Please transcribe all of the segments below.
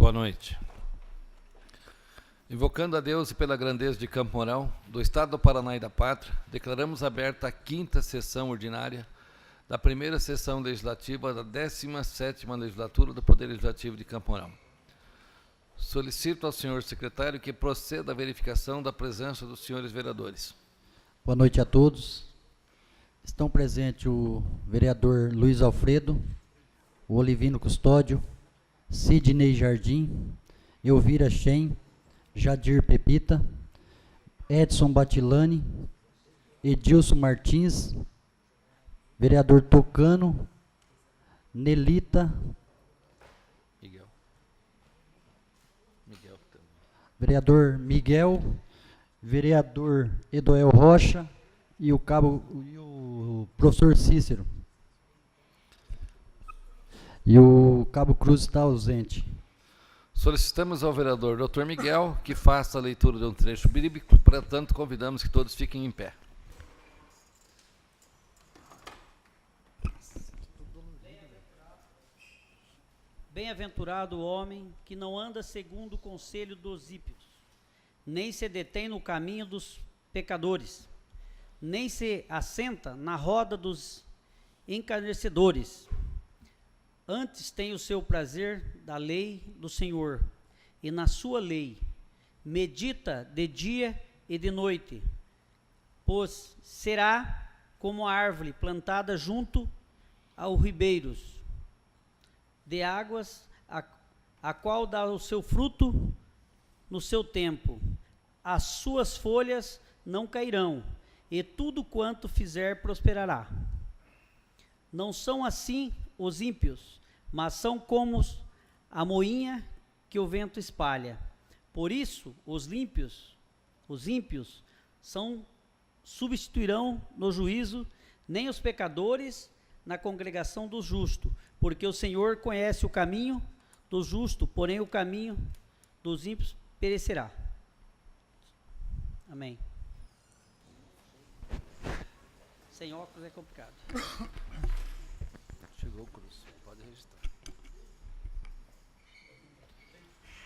Boa noite. Invocando a Deus e pela grandeza de Campo Mourão, do Estado do Paraná e da Pátria, declaramos aberta a 5ª sessão ordinária da primeira sessão legislativa da 17ª Legislatura do Poder Legislativo de Campo Mourão. Solicito ao senhor secretário que proceda à verificação da presença dos senhores vereadores. Boa noite a todos. Estão presentes o vereador Luiz Alfredo, o Olivino Custódio, Sidney Jardim, Elvira Shen, Jadir Pepita, Edson Batilani, Edilson Martins, vereador Tocano, Nelita, vereador Miguel, vereador Edoel Rocha e o professor Cícero. E o Cabo Cruz está ausente. Solicitamos ao vereador Dr. Miguel que faça a leitura de um trecho bíblico, portanto, convidamos que todos fiquem em pé. Bem-aventurado o homem que não anda segundo o conselho dos ímpios, nem se detém no caminho dos pecadores, nem se assenta na roda dos encarnecedores. Antes tem o seu prazer da lei do Senhor, e na sua lei medita de dia e de noite, pois será como a árvore plantada junto aos ribeiros de águas, a qual dá o seu fruto no seu tempo, as suas folhas não cairão, e tudo quanto fizer prosperará. Não são assim os ímpios, mas são como a moinha que o vento espalha. Por isso, os ímpios substituirão no juízo, nem os pecadores na congregação dos justos, porque o Senhor conhece o caminho do justo, porém o caminho dos ímpios perecerá. Amém. Sem óculos é complicado. Chegou o Cruz, pode registrar.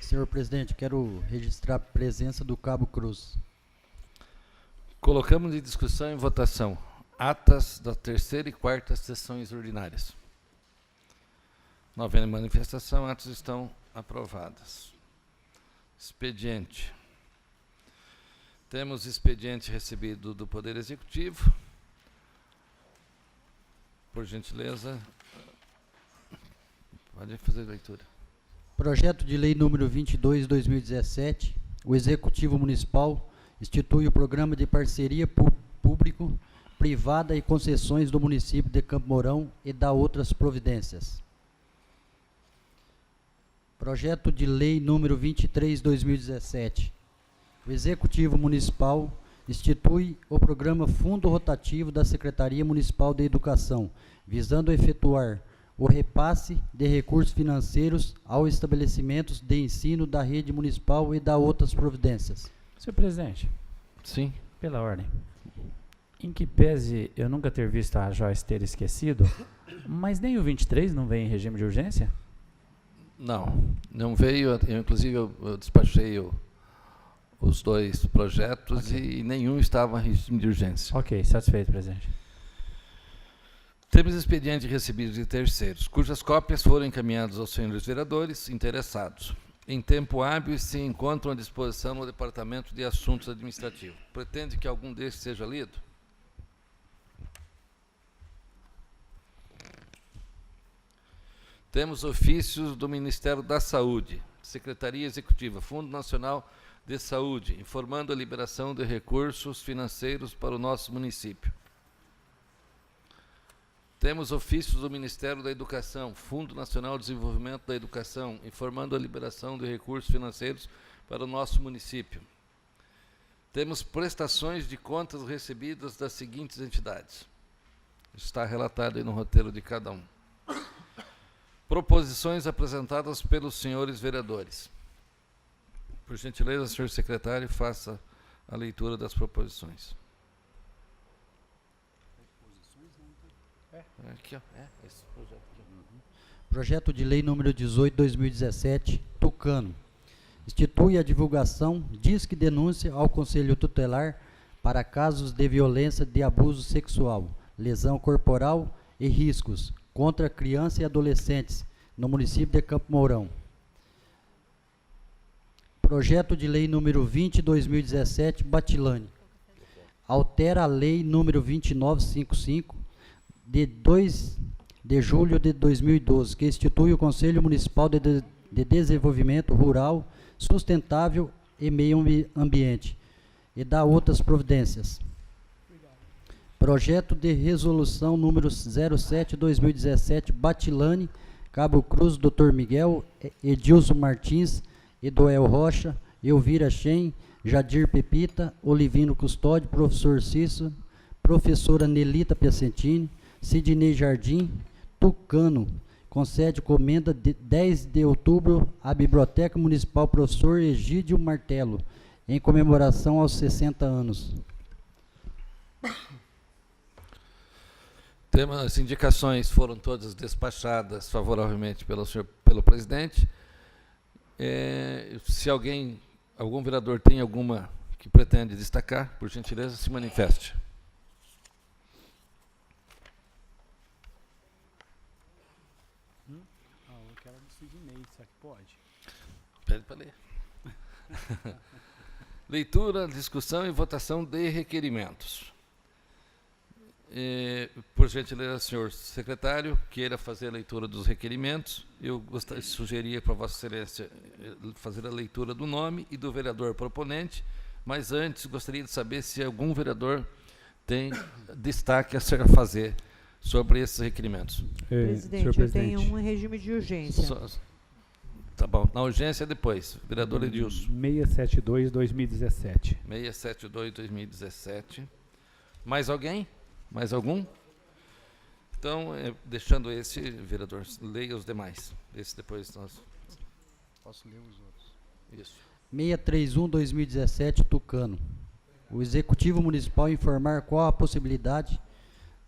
Senhor presidente, quero registrar a presença do Cabo Cruz. Colocamos em discussão e votação atas da 3ª e 4ª sessões ordinárias. Não havendo manifestação, atos estão aprovadas. Expediente. Temos expediente recebido do Poder Executivo. Por gentileza, pode fazer a leitura. Projeto de Lei número 22/2017, o Executivo Municipal institui o Programa de Parceria Público-Privada e Concessões do município de Campo Mourão e dá outras providências. Projeto de Lei número 23/2017, o Executivo Municipal institui o Programa Fundo Rotativo da Secretaria Municipal de Educação, visando efetuar o repasse de recursos financeiros aos estabelecimentos de ensino da rede municipal e dá outras providências. Senhor presidente. Sim. Pela ordem. Em que pese eu nunca ter visto a Joyce ter esquecido, mas nem o 23 não vem em regime de urgência? Não veio. Inclusive, eu despachei os dois projetos, okay, e nenhum estava em regime de urgência. Ok, satisfeito, presidente. Temos expediente recebido de terceiros, cujas cópias foram encaminhadas aos senhores vereadores interessados. Em tempo hábil, se encontram à disposição no Departamento de Assuntos Administrativos. Pretende que algum destes seja lido? Temos ofícios do Ministério da Saúde, Secretaria Executiva, Fundo Nacional de Saúde, informando a liberação de recursos financeiros para o nosso município. Temos ofícios do Ministério da Educação, Fundo Nacional de Desenvolvimento da Educação, informando a liberação de recursos financeiros para o nosso município. Temos prestações de contas recebidas das seguintes entidades. Está relatado aí no roteiro de cada um. Proposições apresentadas pelos senhores vereadores. Por gentileza, senhor secretário, faça a leitura das proposições. Aqui, ó. Esse projeto aqui. Projeto de Lei número 18/2017, Tucano. Institui a divulgação, disque denúncia ao Conselho Tutelar para casos de violência de abuso sexual, lesão corporal e riscos contra crianças e adolescentes no município de Campo Mourão. Projeto de Lei número 20/2017, Batilane. Altera a Lei número 2955, de 2 de julho de 2012, que institui o Conselho Municipal de Desenvolvimento Rural, Sustentável e Meio Ambiente, e dá outras providências. Projeto de Resolução número 07/2017, Batilane, Cabo Cruz, Dr. Miguel, Edilson Martins, Edoel Rocha, Elvira Shen, Jadir Pepita, Olivino Custódio, Professor Cícero, Professora Nelita Piacentini, Sidney Jardim, Tucano. Concede comenda de 10 de outubro à Biblioteca Municipal Professor Egídio Martelo, em comemoração aos 60 anos. As indicações foram todas despachadas favoravelmente pelo presidente. Se algum vereador tem alguma que pretende destacar, por gentileza, se manifeste. Eu quero do Sidney, será que pode? Pede para ler. Leitura, discussão e votação de requerimentos. Por gentileza, senhor secretário, queira fazer a leitura dos requerimentos. Eu sugeria para Vossa Excelência fazer a leitura do nome e do vereador proponente, mas antes gostaria de saber se algum vereador tem destaque a fazer sobre esses requerimentos. Presidente, eu tenho um em regime de urgência. Tá bom, na urgência depois. Vereador Edilson. 672/2017. 672/2017. Mais alguém? Mais algum? Então, deixando esse, vereador, leia os demais. Esse depois nós... Posso ler os outros? Isso. 631/2017, Tucano. O Executivo Municipal informar qual a possibilidade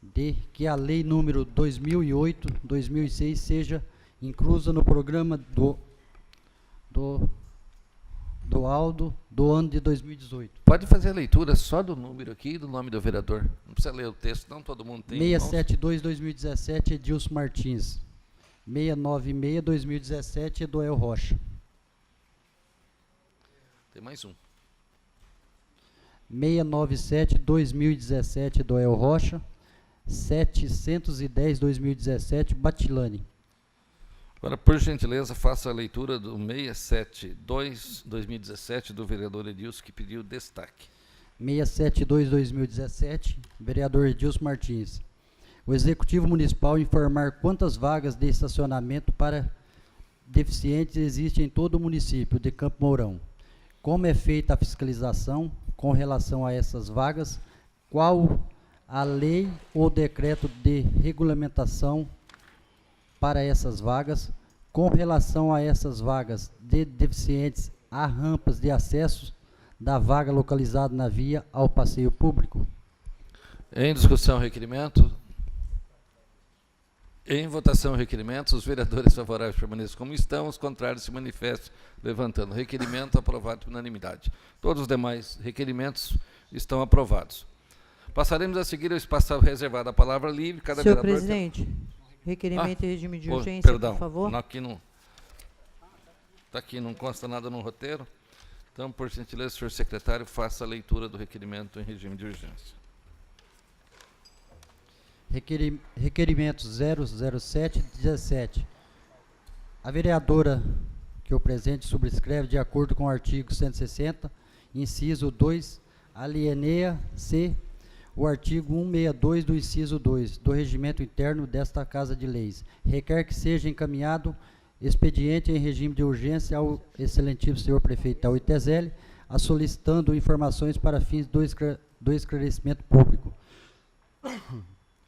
de que a Lei número 2008/2006 seja inclusa no programa do Aldo do ano de 2018. Pode fazer a leitura só do número aqui e do nome do vereador. Não precisa ler o texto, não, todo mundo tem. 672/2017, Edilson Martins. 696/2017, Edoel Rocha. Tem mais um. 697/2017, Edoel Rocha. 710/2017, Batilane. Agora, por gentileza, faça a leitura do 672/2017 do vereador Edilson, que pediu destaque. 672/2017, vereador Edilson Martins. O Executivo Municipal informar quantas vagas de estacionamento para deficientes existem em todo o município de Campo Mourão. Como é feita a fiscalização com relação a essas vagas, qual a lei ou decreto de regulamentação para essas vagas, com relação a essas vagas de deficientes, há rampas de acesso da vaga localizada na via ao passeio público. Em discussão, requerimento. Em votação, requerimentos. Os vereadores favoráveis permaneçam como estão, os contrários se manifestem levantando. Requerimento aprovado por unanimidade. Todos os demais requerimentos estão aprovados. Passaremos a seguir ao espaço reservado à palavra livre. Cada Senhor vereador presidente, requerimento em regime de urgência, perdão, por favor. aqui não está aqui, não consta nada no roteiro. Então, por gentileza, senhor secretário, faça a leitura do requerimento em regime de urgência. Requerimento 00717. A vereadora que o presente subscreve de acordo com o artigo 160, inciso 2, alínea C, o artigo 162 do inciso 2 do regimento interno desta Casa de Leis. Requer que seja encaminhado expediente em regime de urgência ao excelentíssimo senhor prefeito Tauí Tezelli, solicitando informações para fins do esclarecimento público.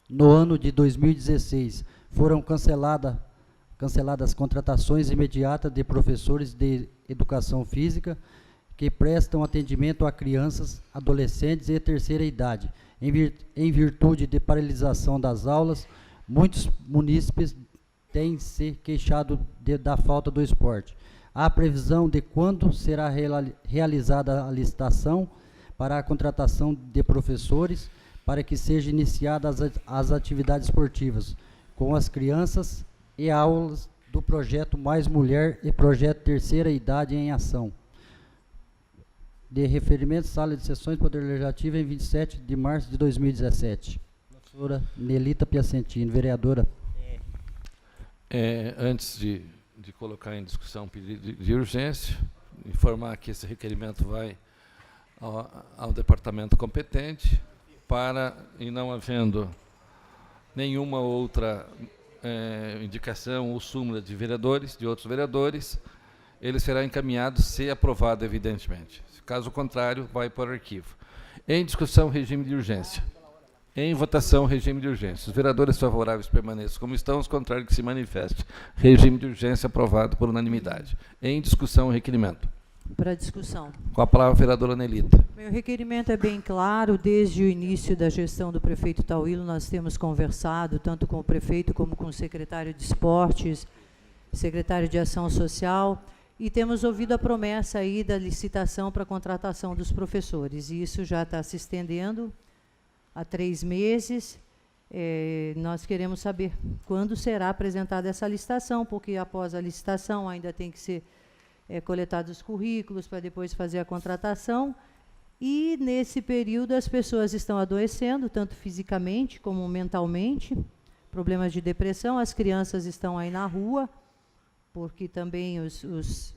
No ano de 2016, foram canceladas contratações imediatas de professores de educação física que prestam atendimento a crianças, adolescentes e terceira idade. Em virtude de paralisação das aulas, muitos munícipes têm se queixado da falta do esporte. Há previsão de quando será realizada a licitação para a contratação de professores para que sejam iniciadas as atividades esportivas com as crianças e aulas do projeto Mais Mulher e projeto Terceira Idade em Ação. De referimento, Sala de Sessões, Poder Legislativo, em 27 de março de 2017. Professora Nelita Piacentini, vereadora. Antes de colocar em discussão o pedido de urgência, informar que esse requerimento vai ao departamento competente para, e não havendo nenhuma outra indicação ou súmula de outros vereadores, ele será encaminhado, se aprovado, evidentemente. Caso contrário, vai para o arquivo. Em discussão, regime de urgência. Em votação, regime de urgência. Os vereadores favoráveis permaneçam como estão, os contrários que se manifestem. Regime de urgência aprovado por unanimidade. Em discussão, o requerimento. Para discussão. Com a palavra, a vereadora Nelita. Meu requerimento é bem claro. Desde o início da gestão do prefeito Tauilo, nós temos conversado tanto com o prefeito como com o secretário de Esportes, secretário de Ação Social, e temos ouvido a promessa aí da licitação para a contratação dos professores. E isso já está se estendendo há 3 meses. Nós queremos saber quando será apresentada essa licitação, porque após a licitação ainda tem que ser coletados os currículos para depois fazer a contratação. E, nesse período, as pessoas estão adoecendo, tanto fisicamente como mentalmente, problemas de depressão. As crianças estão aí na rua, porque também os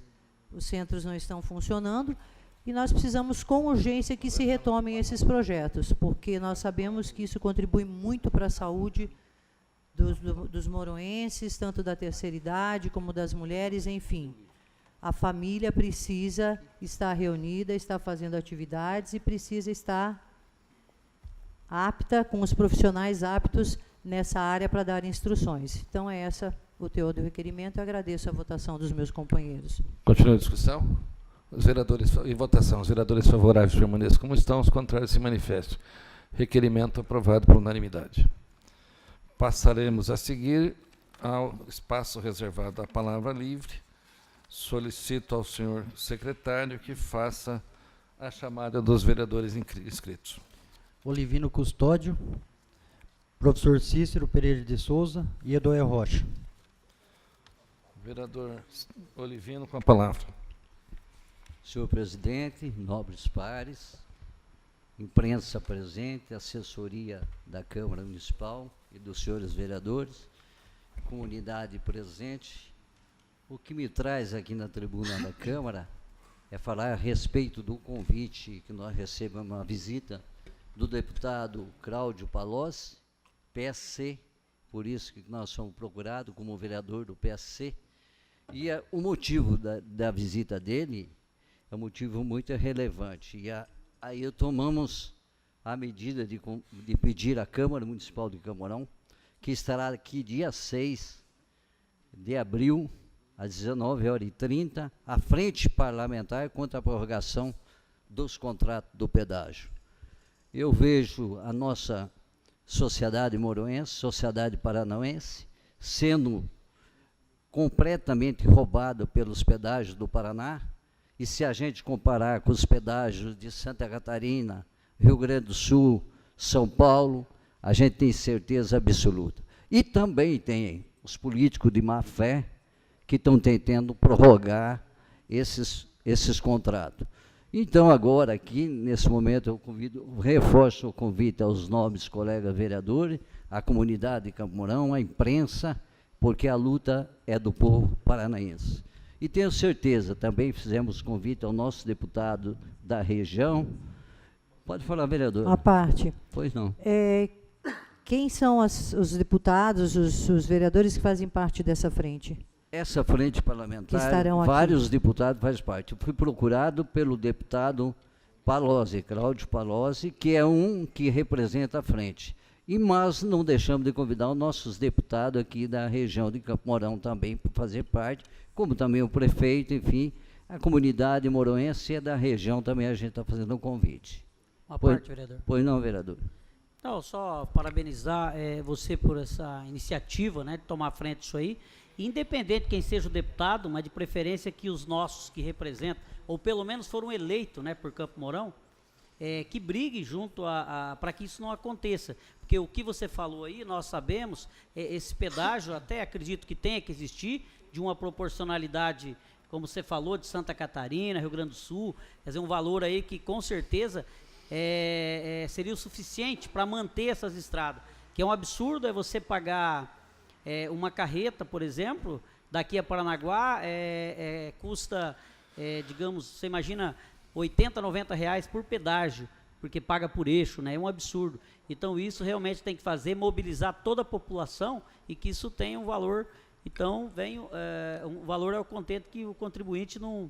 centros não estão funcionando, e nós precisamos com urgência que se retomem esses projetos, porque nós sabemos que isso contribui muito para a saúde dos moroenses, tanto da terceira idade como das mulheres, enfim. A família precisa estar reunida, estar fazendo atividades e precisa estar apta, com os profissionais aptos nessa área para dar instruções. Então, é essa o teor do requerimento. Eu agradeço a votação dos meus companheiros. Continua a discussão. Os vereadores, em votação, os vereadores favoráveis permaneçam como estão, os contrários se manifestem. Requerimento aprovado por unanimidade. Passaremos a seguir ao espaço reservado à palavra livre. Solicito ao senhor secretário que faça a chamada dos vereadores inscritos. Olivino Custódio, professor Cícero Pereira de Souza e Edoé Rocha. Vereador Olivino, com a palavra. Senhor presidente, nobres pares, imprensa presente, assessoria da Câmara Municipal e dos senhores vereadores, comunidade presente, o que me traz aqui na tribuna da Câmara é falar a respeito do convite que nós recebemos, uma visita do deputado Cláudio Palocci, PSC, por isso que nós somos procurados como vereador do PSC, e o motivo da visita dele é um motivo muito relevante. E aí tomamos a medida de pedir à Câmara Municipal de Camorão, que estará aqui dia 6 de abril, às 19h30, à frente parlamentar contra a prorrogação dos contratos do pedágio. Eu vejo a nossa sociedade moroense, sociedade paranaense, sendo completamente roubada pelos pedágios do Paraná, e se a gente comparar com os pedágios de Santa Catarina, Rio Grande do Sul, São Paulo, a gente tem certeza absoluta. E também tem os políticos de má fé que estão tentando prorrogar esses contratos. Então, agora, aqui, nesse momento, eu reforço o convite aos nobres colegas vereadores, à comunidade de Campo Mourão, à imprensa, porque a luta é do povo paranaense. E tenho certeza, também fizemos convite ao nosso deputado da região. Pode falar, vereador. À parte. Pois não. Quem são os deputados, os vereadores que fazem parte dessa frente? Essa frente parlamentar, vários deputados fazem parte. Eu fui procurado pelo deputado Palocci, Cláudio Palocci, que é um que representa a frente. Mas não deixamos de convidar os nossos deputados aqui da região de Campo Mourão também para fazer parte, como também o prefeito, enfim, a comunidade moroense é da região também, a gente está fazendo um convite. Uma parte, vereador. Pois não, vereador. Não, só parabenizar você por essa iniciativa, né, de tomar à frente disso aí. Independente de quem seja o deputado, mas de preferência que os nossos que representam, ou pelo menos foram eleitos, né, por Campo Mourão, que brigue junto para que isso não aconteça. Porque o que você falou aí, nós sabemos, esse pedágio, até acredito que tenha que existir, de uma proporcionalidade, como você falou, de Santa Catarina, Rio Grande do Sul, quer dizer, um valor aí que com certeza seria o suficiente para manter essas estradas. Que é um absurdo você pagar uma carreta, por exemplo, daqui a Paranaguá, custa, digamos, você imagina, R$80, R$90 por pedágio, porque paga por eixo, né? É um absurdo. Então isso realmente tem que fazer, mobilizar toda a população e que isso tenha um valor. Então um valor ao contento que o contribuinte não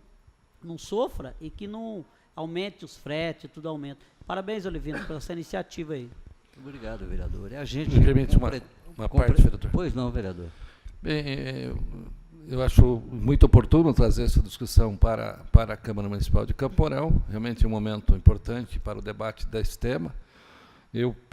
sofra e que não aumente os fretes, tudo aumenta. Parabéns, Olivino, pela essa iniciativa aí. Obrigado, vereador. A gente Me permite uma parte, vereador? Pois não, vereador. Bem, eu acho muito oportuno trazer essa discussão para a Câmara Municipal de Campo Mourão. Realmente é um momento importante para o debate desse tema.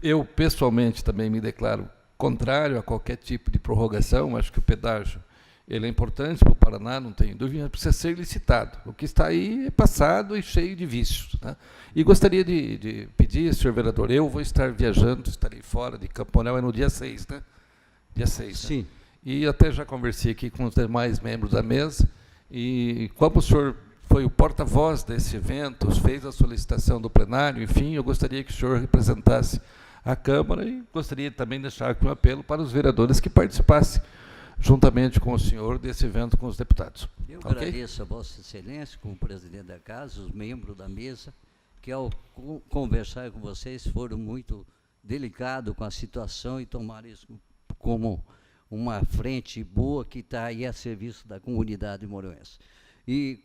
Eu pessoalmente também me declaro contrário a qualquer tipo de prorrogação. Acho que o pedágio ele é importante para o Paraná, não tenho dúvida, precisa ser licitado. O que está aí é passado e cheio de vícios. Né? E gostaria de pedir, senhor vereador, eu vou estar viajando, estarei fora de Campo Mourão, no dia 6, né? Dia 6. Sim. Né? E até já conversei aqui com os demais membros da mesa, e como o senhor foi o porta-voz desse evento, fez a solicitação do plenário, enfim, eu gostaria que o senhor representasse a Câmara e gostaria também de deixar aqui um apelo para os vereadores que participassem juntamente com o senhor desse evento com os deputados. Eu Okay? agradeço a Vossa Excelência, como presidente da casa, os membros da mesa, que ao conversar com vocês foram muito delicados com a situação e tomaram isso como uma frente boa que está aí a serviço da comunidade morense. E,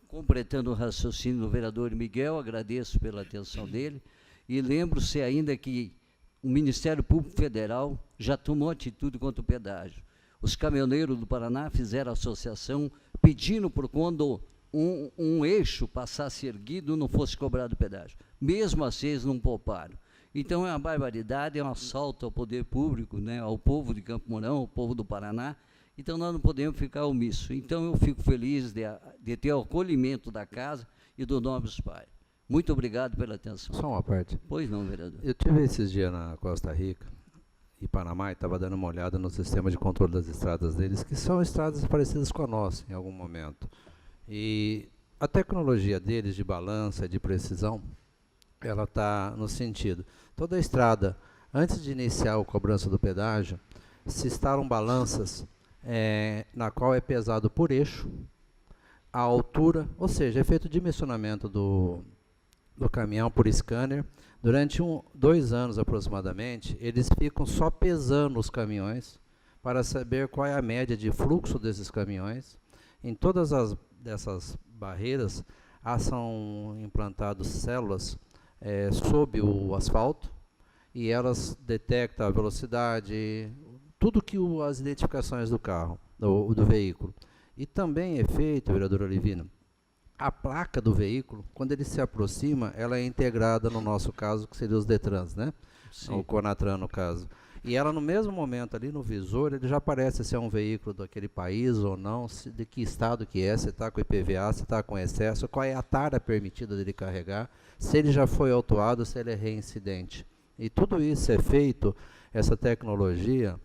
completando o raciocínio do vereador Miguel, agradeço pela atenção dele, e lembro-se ainda que o Ministério Público Federal já tomou atitude contra o pedágio. Os caminhoneiros do Paraná fizeram associação pedindo por quando um eixo passasse erguido não fosse cobrado pedágio. Mesmo assim, eles não pouparam. Então, é uma barbaridade, é um assalto ao poder público, né, ao povo de Campo Mourão, ao povo do Paraná. Então, nós não podemos ficar omissos. Então, eu fico feliz de ter o acolhimento da casa e do Nobres Pai. Muito obrigado pela atenção. Só uma parte. Pois não, vereador. Eu tive esses dias na Costa Rica e Panamá e estava dando uma olhada no sistema de controle das estradas deles, que são estradas parecidas com a nossa em algum momento. E a tecnologia deles de balança, de precisão, ela está no sentido, toda a estrada, antes de iniciar a cobrança do pedágio, se instalam balanças na qual é pesado por eixo, a altura, ou seja, é feito o dimensionamento do caminhão por scanner. Durante 2 anos aproximadamente, eles ficam só pesando os caminhões para saber qual é a média de fluxo desses caminhões. Em todas dessas barreiras, são implantadas células sob o asfalto, e elas detectam a velocidade, tudo que as identificações do carro, do veículo. E também é feito, vereador Olivino, a placa do veículo, quando ele se aproxima, ela é integrada no nosso caso, que seria os Detrans, né? Sim. O Conatran, no caso. E ela, no mesmo momento ali no visor, ele já aparece se é um veículo daquele país ou não, de que estado que é, se está com IPVA, se está com excesso, qual é a tara permitida dele carregar, se ele já foi autuado, se ele é reincidente. E tudo isso é feito, essa tecnologia,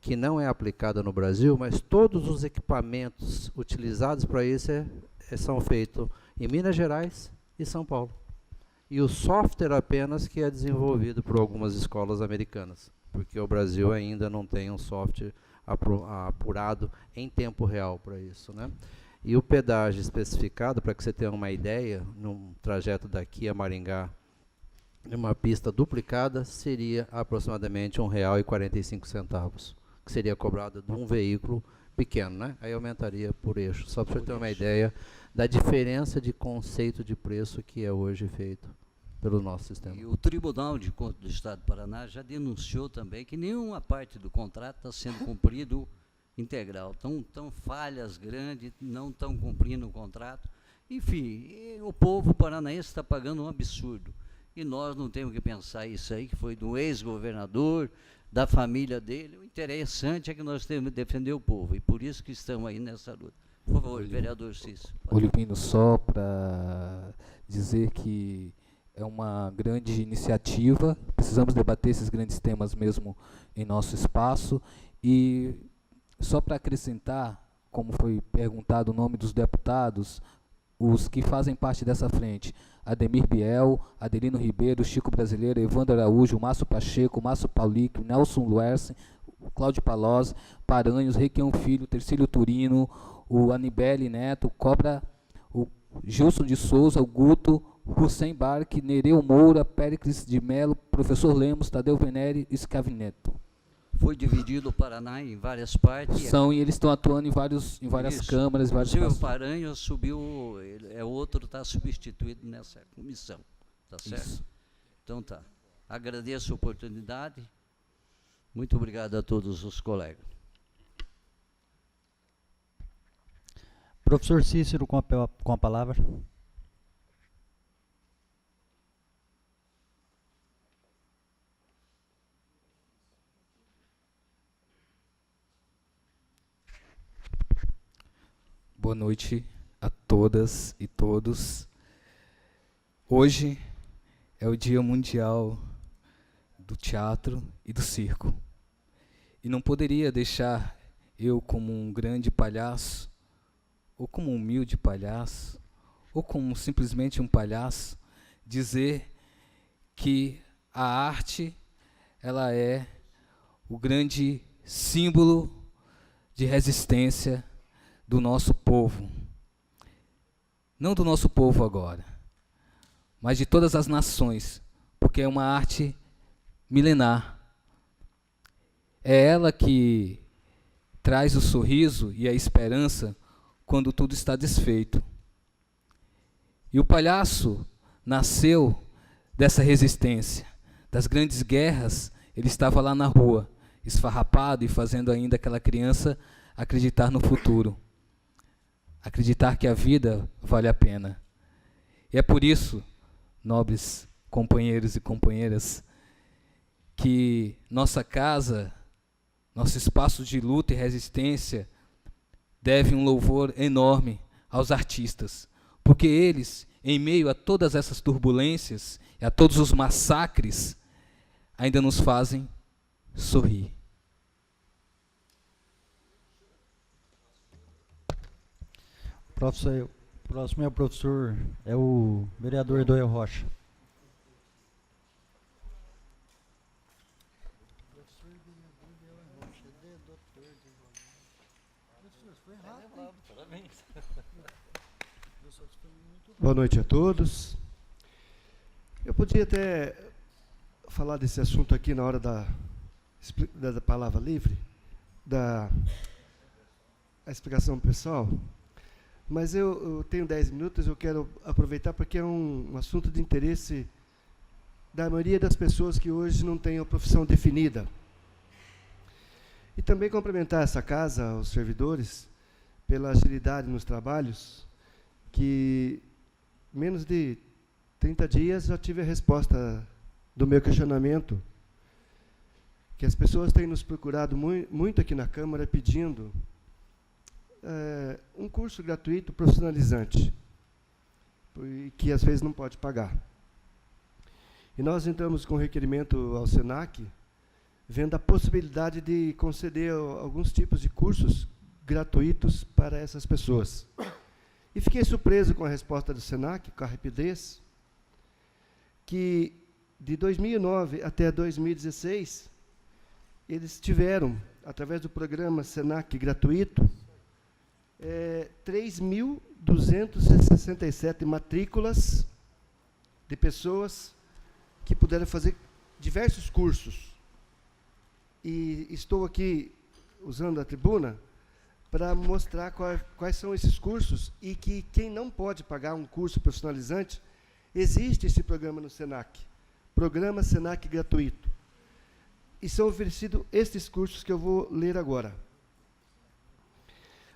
que não é aplicada no Brasil, mas todos os equipamentos utilizados para isso são feitos em Minas Gerais e São Paulo. E o software apenas que é desenvolvido por algumas escolas americanas, porque o Brasil ainda não tem um software apurado em tempo real para isso, né? E o pedágio especificado, para que você tenha uma ideia, num trajeto daqui a Maringá, uma pista duplicada, seria aproximadamente R$ 1,45, que seria cobrado de um veículo pequeno, né? Aí aumentaria por eixo, só para você ter uma ideia da diferença de conceito de preço que é hoje feito pelo nosso sistema. E o Tribunal de Contas do Estado do Paraná já denunciou também que nenhuma parte do contrato está sendo cumprido integral. Estão falhas grandes, não estão cumprindo o contrato. Enfim, o povo paranaense está pagando um absurdo. e nós não temos que pensar isso aí, que foi do ex-governador, da família dele. O interessante é que nós temos que defender o povo, e por isso que estamos aí nessa luta. Por favor, vereador Cícero. Olivino, só para dizer que é uma grande iniciativa, precisamos debater esses grandes temas mesmo em nosso espaço, e só para acrescentar, como foi perguntado o nome dos deputados, os que fazem parte dessa frente: Ademir Biel, Adelino Ribeiro, Chico Brasileiro, Evandro Araújo, Márcio Pacheco, Márcio Paulic, Nelson Luerce, Cláudio Palós, Paranhos, Requião Filho, Tercílio Turino, o Anibele Neto, Cobra, o Gilson de Souza, o Guto, Hussein Barque, Nereu Moura, Péricles de Melo, Professor Lemos, Tadeu Venere e Scavineto. Foi dividido o Paraná em várias partes. E eles estão atuando em várias câmaras, vários Inclusive o Paranhos subiu, outro está substituído nessa comissão, tá certo? Isso. Então tá. Agradeço a oportunidade. Muito obrigado a todos os colegas. Professor Cícero, com a palavra. Boa noite a todas e todos. Hoje é o Dia Mundial do Teatro e do Circo. E não poderia deixar eu, como um grande palhaço, ou como um humilde palhaço, ou como simplesmente um palhaço, dizer que a arte, ela é o grande símbolo de resistência do nosso povo. Não do nosso povo agora, mas de todas as nações, porque é uma arte milenar. É ela que traz o sorriso e a esperança quando tudo está desfeito. E o palhaço nasceu dessa resistência, das grandes guerras. Ele estava lá na rua, esfarrapado e fazendo ainda aquela criança acreditar no futuro, acreditar que a vida vale a pena. E é por isso, nobres companheiros e companheiras, que nossa casa, nosso espaço de luta e resistência, deve um louvor enorme aos artistas, porque eles, em meio a todas essas turbulências e a todos os massacres, ainda nos fazem sorrir. Próximo é o professor, é o vereador Edoel Rocha. Boa noite a todos. Eu podia até falar desse assunto aqui na hora da palavra livre, da explicação pessoal, mas eu tenho 10 minutos, eu quero aproveitar porque é um assunto de interesse da maioria das pessoas que hoje não têm a profissão definida. E também cumprimentar essa casa, os servidores, pela agilidade nos trabalhos, que menos de 30 dias já tive a resposta do meu questionamento, que as pessoas têm nos procurado muito aqui na Câmara pedindo um curso gratuito profissionalizante, que às vezes não pode pagar. E nós entramos com requerimento ao SENAC, vendo a possibilidade de conceder alguns tipos de cursos gratuitos para essas pessoas. E fiquei surpreso com a resposta do SENAC, com a rapidez, que de 2009 até 2016, eles tiveram, através do programa SENAC gratuito, 3.267 matrículas de pessoas que puderam fazer diversos cursos. E estou aqui usando a tribuna para mostrar quais são esses cursos e que quem não pode pagar um curso profissionalizante, existe esse programa no SENAC, Programa SENAC gratuito. E são oferecidos estes cursos que eu vou ler agora.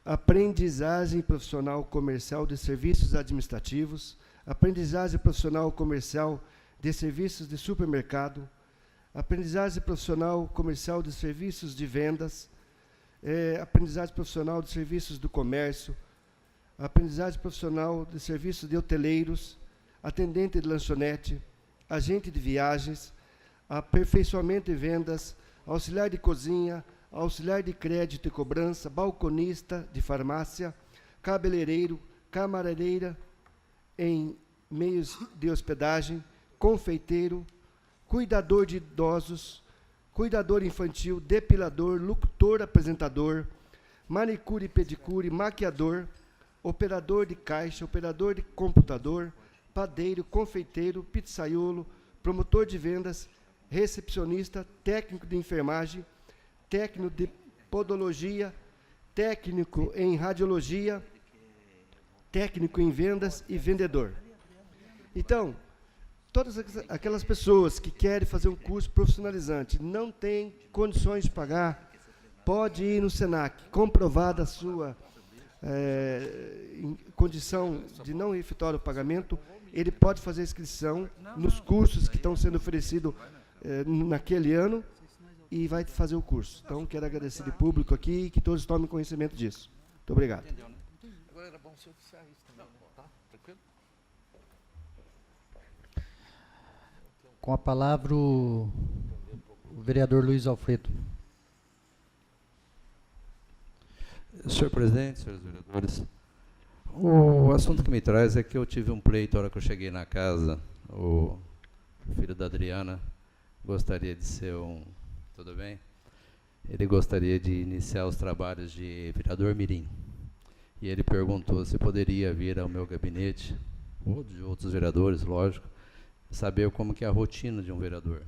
Aprendizagem profissional comercial de serviços administrativos, aprendizagem profissional comercial de serviços de supermercado, aprendizagem profissional comercial de serviços de vendas, aprendizagem profissional de serviços do comércio, aprendizagem profissional de serviços de hoteleiros, atendente de lanchonete, agente de viagens, aperfeiçoamento de vendas, auxiliar de cozinha, auxiliar de crédito e cobrança, balconista de farmácia, cabeleireiro, camareira em meios de hospedagem, confeiteiro, cuidador de idosos, cuidador infantil, depilador, locutor, apresentador, manicure e pedicure, maquiador, operador de caixa, operador de computador, padeiro, confeiteiro, pizzaiolo, promotor de vendas, recepcionista, técnico de enfermagem, técnico de podologia, técnico em radiologia, técnico em vendas e vendedor. Então, todas aquelas pessoas que querem fazer um curso profissionalizante, não têm condições de pagar, pode ir no SENAC, comprovada a sua condição de não refeitório o pagamento, ele pode fazer inscrição nos cursos que estão sendo oferecidos naquele ano e vai fazer o curso. Então, quero agradecer de público aqui e que todos tomem conhecimento disso. Muito obrigado. Agora era bom você oficiar isso também, tá? Tranquilo? Com a palavra o vereador Luiz Alfredo. Senhor presidente, senhores vereadores, o assunto que me traz é que eu tive um pleito na hora que eu cheguei na casa. O filho da Adriana gostaria de ser tudo bem? Ele gostaria de iniciar os trabalhos de vereador mirim. E ele perguntou se poderia vir ao meu gabinete, ou de outros vereadores, lógico, saber como que é a rotina de um vereador.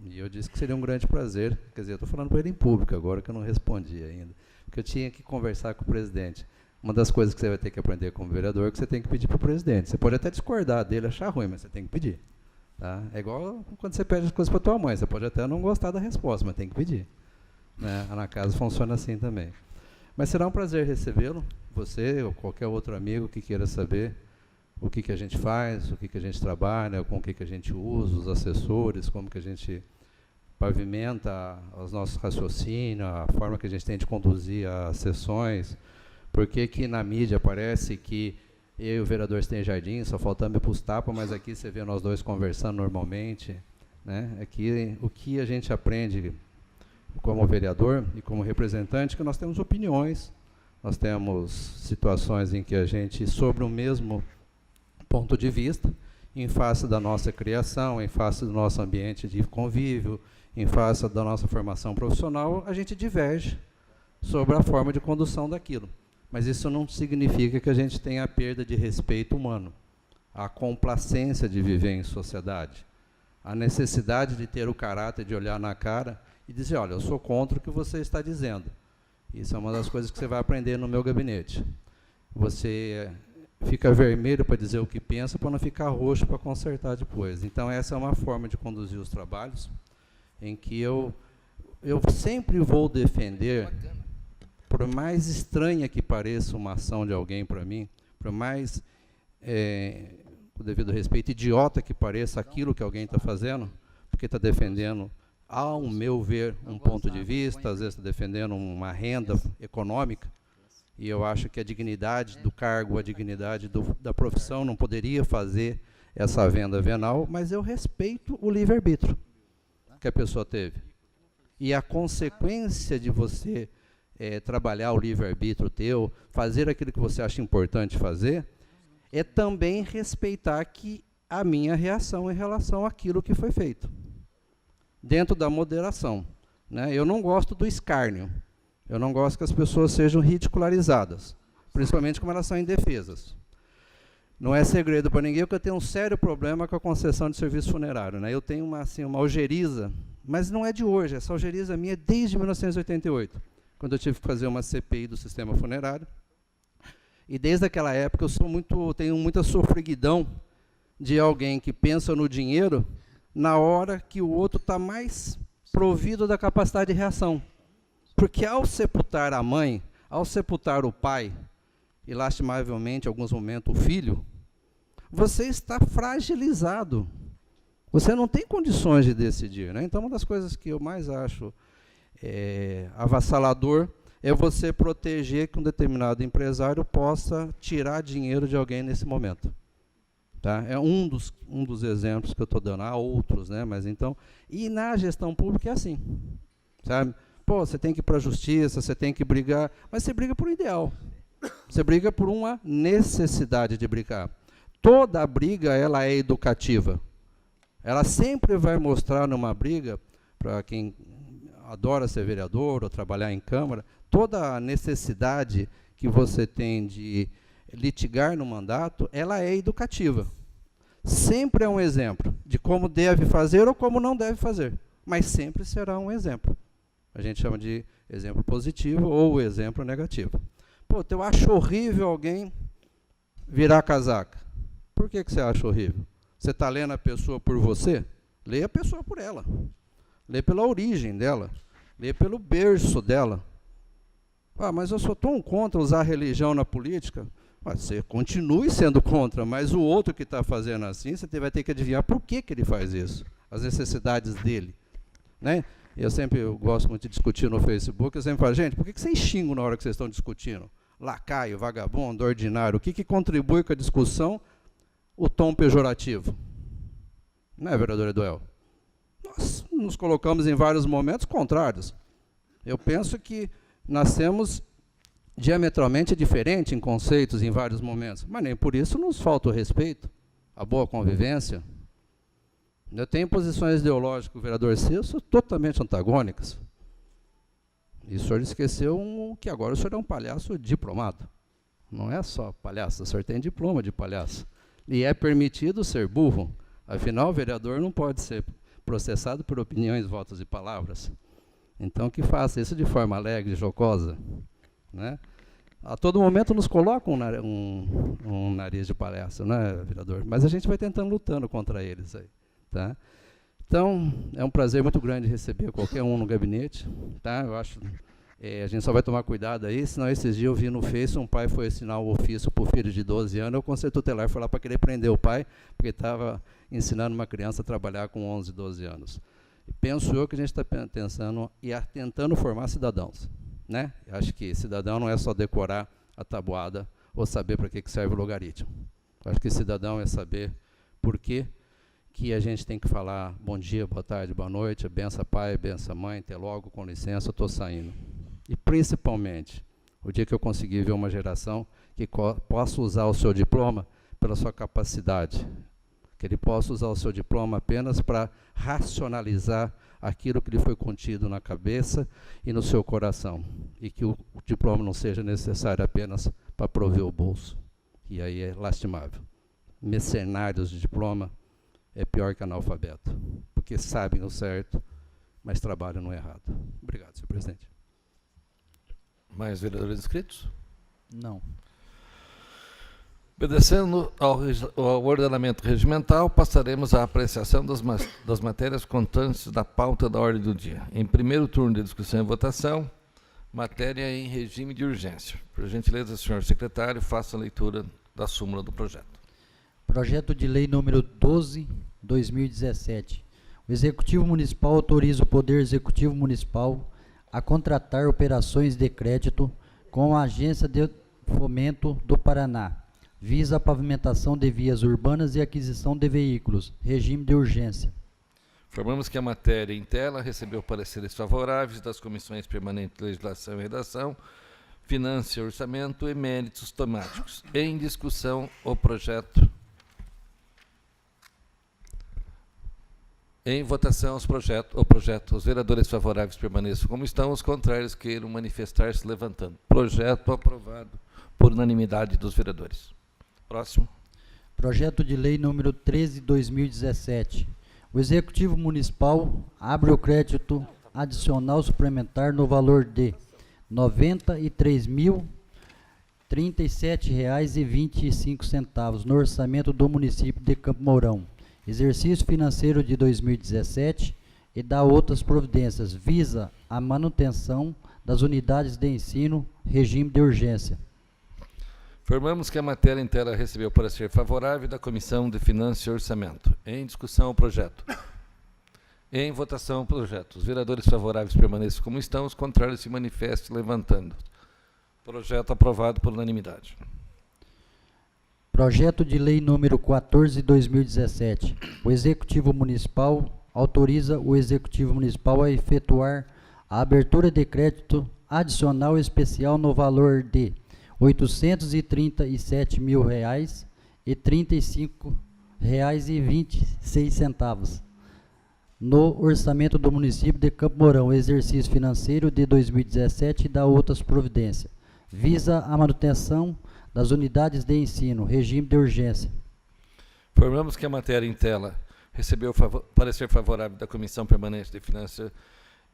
E eu disse que seria um grande prazer, quer dizer, eu estou falando para ele em público agora, que eu não respondi ainda, porque eu tinha que conversar com o presidente. Uma das coisas que você vai ter que aprender como vereador é que você tem que pedir para o presidente. Você pode até discordar dele, achar ruim, mas você tem que pedir. Tá? É igual quando você pede as coisas para tua mãe, você pode até não gostar da resposta, mas tem que pedir. Né? Na casa funciona assim também. Mas será um prazer recebê-lo, você ou qualquer outro amigo que queira saber o que a gente faz, o que a gente trabalha, com o que a gente usa, os assessores, como que a gente pavimenta os nossos raciocínios, a forma que a gente tem de conduzir as sessões, porque que na mídia parece que eu e o vereador Sten Jardim só faltamos ir para os tapas, mas aqui você vê nós dois conversando normalmente. Né? Aqui, o que a gente aprende como vereador e como representante, que nós temos opiniões, nós temos situações em que a gente, sobre o mesmo ponto de vista, em face da nossa criação, em face do nosso ambiente de convívio, em face da nossa formação profissional, a gente diverge sobre a forma de condução daquilo. Mas isso não significa que a gente tenha a perda de respeito humano, a complacência de viver em sociedade, a necessidade de ter o caráter de olhar na cara e dizer, olha, eu sou contra o que você está dizendo. Isso é uma das coisas que você vai aprender no meu gabinete. Você fica vermelho para dizer o que pensa, para não ficar roxo para consertar depois. Então, essa é uma forma de conduzir os trabalhos, em que eu sempre vou defender, por mais estranha que pareça uma ação de alguém para mim, por mais, com devido respeito, idiota que pareça aquilo que alguém está fazendo, porque está defendendo, ao meu ver, um ponto de vista, às vezes está defendendo uma renda econômica, e eu acho que a dignidade do cargo, a dignidade da profissão não poderia fazer essa venda venal, mas eu respeito o livre-arbítrio que a pessoa teve. E a consequência de você trabalhar o livre-arbítrio teu, fazer aquilo que você acha importante fazer, é também respeitar a minha reação em relação àquilo que foi feito, dentro da moderação. Né? Eu não gosto do escárnio, eu não gosto que as pessoas sejam ridicularizadas, principalmente como elas são indefesas. Não é segredo para ninguém que eu tenho um sério problema com a concessão de serviço funerário. Né? Eu tenho uma algeriza, mas não é de hoje, essa algeriza minha é desde 1988, quando eu tive que fazer uma CPI do sistema funerário. E desde aquela época eu tenho muita sofreguidão de alguém que pensa no dinheiro na hora que o outro está mais provido da capacidade de reação. Porque ao sepultar a mãe, ao sepultar o pai, e lastimavelmente, em alguns momentos, o filho, você está fragilizado. Você não tem condições de decidir, né? Então, uma das coisas que eu mais acho avassalador é você proteger que um determinado empresário possa tirar dinheiro de alguém nesse momento. Tá? É um dos exemplos que eu estou dando. Há outros, né? Mas então, e na gestão pública é assim, sabe? Pô, você tem que ir para a justiça, você tem que brigar, mas você briga por um ideal. Você briga por uma necessidade de brigar. Toda briga, ela é educativa. Ela sempre vai mostrar numa briga, para quem adora ser vereador ou trabalhar em Câmara, toda a necessidade que você tem de litigar no mandato, ela é educativa. Sempre é um exemplo de como deve fazer ou como não deve fazer, mas sempre será um exemplo. A gente chama de exemplo positivo ou exemplo negativo. Pô, eu acho horrível alguém virar casaca. Por que você acha horrível? Você está lendo a pessoa por você? Leia a pessoa por ela. Lê pela origem dela. Lê pelo berço dela. Ah, mas eu sou tão contra usar a religião na política. Você continue sendo contra, mas o outro que está fazendo assim, você vai ter que adivinhar por que ele faz isso. As necessidades dele. Né? Eu gosto muito de discutir no Facebook, eu sempre falo, gente, por que vocês xingam na hora que vocês estão discutindo? Lacaio, vagabundo, ordinário, o que contribui com a discussão? O tom pejorativo. Não é, vereador Eduel? Nós nos colocamos em vários momentos contrários. Eu penso que nascemos diametralmente diferentes em conceitos em vários momentos, mas nem por isso nos falta o respeito, a boa convivência. Eu tenho posições ideológicas com o vereador Celso totalmente antagônicas. E o senhor esqueceu que agora o senhor é um palhaço diplomado. Não é só palhaço, o senhor tem diploma de palhaço. E é permitido ser burro. Afinal, o vereador não pode ser processado por opiniões, votos e palavras. Então, que faça isso de forma alegre, jocosa. Né? A todo momento nos colocam um nariz de palhaço, né, vereador? Mas a gente vai tentando lutando contra eles aí. Tá? Então, é um prazer muito grande receber qualquer um no gabinete. Tá? Eu acho, a gente só vai tomar cuidado aí, senão esses dias eu vi no Face, um pai foi assinar um ofício para o filho de 12 anos, o conselho tutelar foi lá para querer prender o pai, porque estava ensinando uma criança a trabalhar com 11, 12 anos. E penso eu que a gente está pensando e tentando formar cidadãos. Né? Eu acho que cidadão não é só decorar a tabuada ou saber para que serve o logaritmo. Eu acho que cidadão é saber por que a gente tem que falar bom dia, boa tarde, boa noite, benção pai, benção mãe, até logo, com licença, eu estou saindo. E principalmente, o dia que eu conseguir ver uma geração que possa usar o seu diploma pela sua capacidade, que ele possa usar o seu diploma apenas para racionalizar aquilo que lhe foi contido na cabeça e no seu coração, e que o diploma não seja necessário apenas para prover o bolso. E aí é lastimável. Mercenários de diploma é pior que analfabeto, porque sabem o certo, mas trabalham no errado. Obrigado, senhor presidente. Mais vereadores inscritos? Não. Obedecendo ao ordenamento regimental, passaremos à apreciação das matérias constantes da pauta da ordem do dia. Em primeiro turno de discussão e votação, matéria em regime de urgência. Por gentileza, senhor secretário, faça a leitura da súmula do projeto. Projeto de lei número 12/2017. O Executivo Municipal autoriza o Poder Executivo Municipal a contratar operações de crédito com a Agência de Fomento do Paraná, visa a pavimentação de vias urbanas e aquisição de veículos, regime de urgência. Informamos que a matéria em tela recebeu pareceres favoráveis das comissões permanentes de Legislação e Redação, Finanças e Orçamento e Méritos Temáticos. Em discussão, o projeto. Em votação, o projeto. Os vereadores favoráveis permaneçam como estão, os contrários queiram manifestar-se levantando. Projeto aprovado por unanimidade dos vereadores. Próximo. Projeto de lei número 13/2017. O Executivo Municipal abre o crédito adicional suplementar no valor de R$ 93.037,25 no orçamento do município de Campo Mourão, exercício financeiro de 2017, e dá outras providências, visa a manutenção das unidades de ensino, regime de urgência. Informamos que a matéria inteira recebeu parecer favorável da Comissão de Finanças e Orçamento. Em discussão o projeto. Em votação o projeto. Os vereadores favoráveis permaneçam como estão, os contrários se manifestem levantando. Projeto aprovado por unanimidade. Projeto de Lei número 14/2017. O Executivo Municipal autoriza o Executivo Municipal a efetuar a abertura de crédito adicional especial no valor de R$ 837.035,26 no orçamento do município de Campo Mourão, exercício financeiro de 2017 e da outras providências. Visa a manutenção das unidades de ensino, regime de urgência. Informamos que a matéria em tela recebeu parecer favorável da Comissão Permanente de Finanças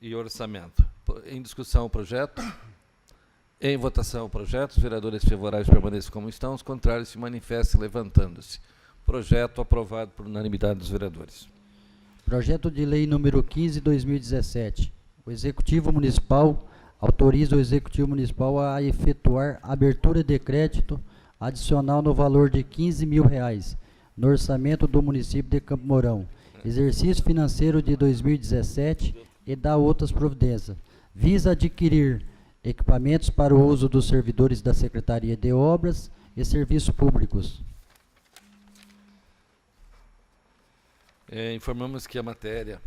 e Orçamento. Em discussão o projeto. Em votação o projeto. Os vereadores favoráveis permaneçam como estão, os contrários se manifestem levantando-se. Projeto aprovado por unanimidade dos vereadores. Projeto de Lei número 15/2017. O Executivo Municipal autoriza o Executivo Municipal a efetuar abertura de crédito adicional no valor de R$ 15.000 no orçamento do município de Campo Mourão, exercício financeiro de 2017 e da outras providências. Visa adquirir equipamentos para o uso dos servidores da Secretaria de Obras e Serviços Públicos. Informamos que a matéria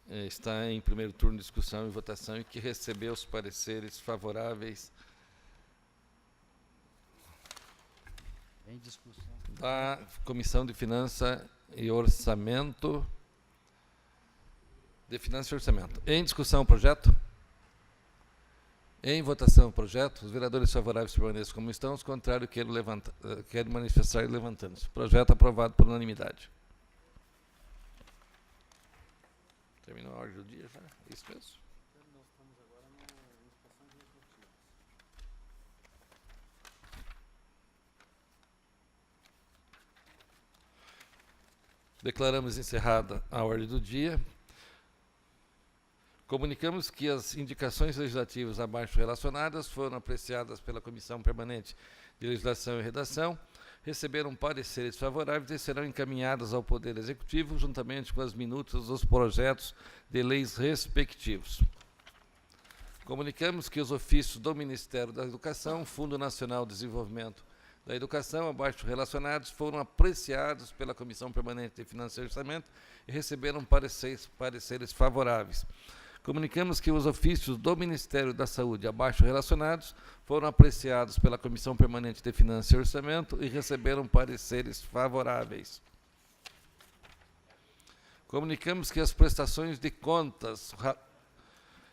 está em primeiro turno de discussão e votação e que recebeu os pareceres favoráveis Em discussão. da Comissão de Finanças e Orçamento. Em discussão o projeto. Em votação o projeto. Os vereadores favoráveis permaneçam como estão, os contrários querem manifestar levantando-se. Projeto aprovado por unanimidade. Terminou a ordem do dia já? Isso mesmo? Nós estamos agora na indicação de executivo. Declaramos encerrada a ordem do dia. Comunicamos que as indicações legislativas abaixo relacionadas foram apreciadas pela Comissão Permanente de Legislação e Redação, receberam pareceres favoráveis e serão encaminhadas ao Poder Executivo, juntamente com as minutas dos projetos de leis respectivos. Comunicamos que os ofícios do Ministério da Educação, Fundo Nacional de Desenvolvimento da Educação, abaixo relacionados, foram apreciados pela Comissão Permanente de Finanças e Orçamento e receberam pareceres favoráveis. Comunicamos que os ofícios do Ministério da Saúde, abaixo relacionados, foram apreciados pela Comissão Permanente de Finanças e Orçamento e receberam pareceres favoráveis. Comunicamos que as prestações de contas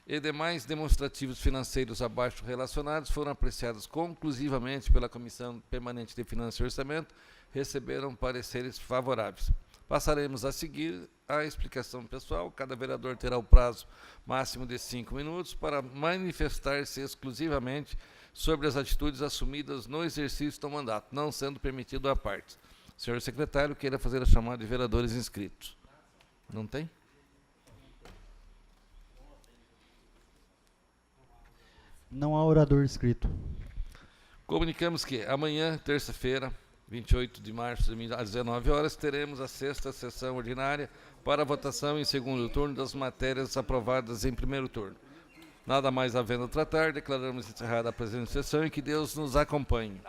e demais demonstrativos financeiros abaixo relacionados foram apreciados conclusivamente pela Comissão Permanente de Finanças e Orçamento, receberam pareceres favoráveis. Passaremos a seguir a explicação pessoal. Cada vereador terá o prazo máximo de 5 minutos para manifestar-se exclusivamente sobre as atitudes assumidas no exercício do mandato, não sendo permitido à parte. Senhor secretário, queira fazer a chamada de vereadores inscritos. Não tem? Não há orador inscrito. Comunicamos que amanhã, terça-feira, 28 de março, às 19 horas, teremos a 6ª sessão ordinária para votação em segundo turno das matérias aprovadas em primeiro turno. Nada mais havendo a tratar, declaramos encerrada a presente sessão e que Deus nos acompanhe.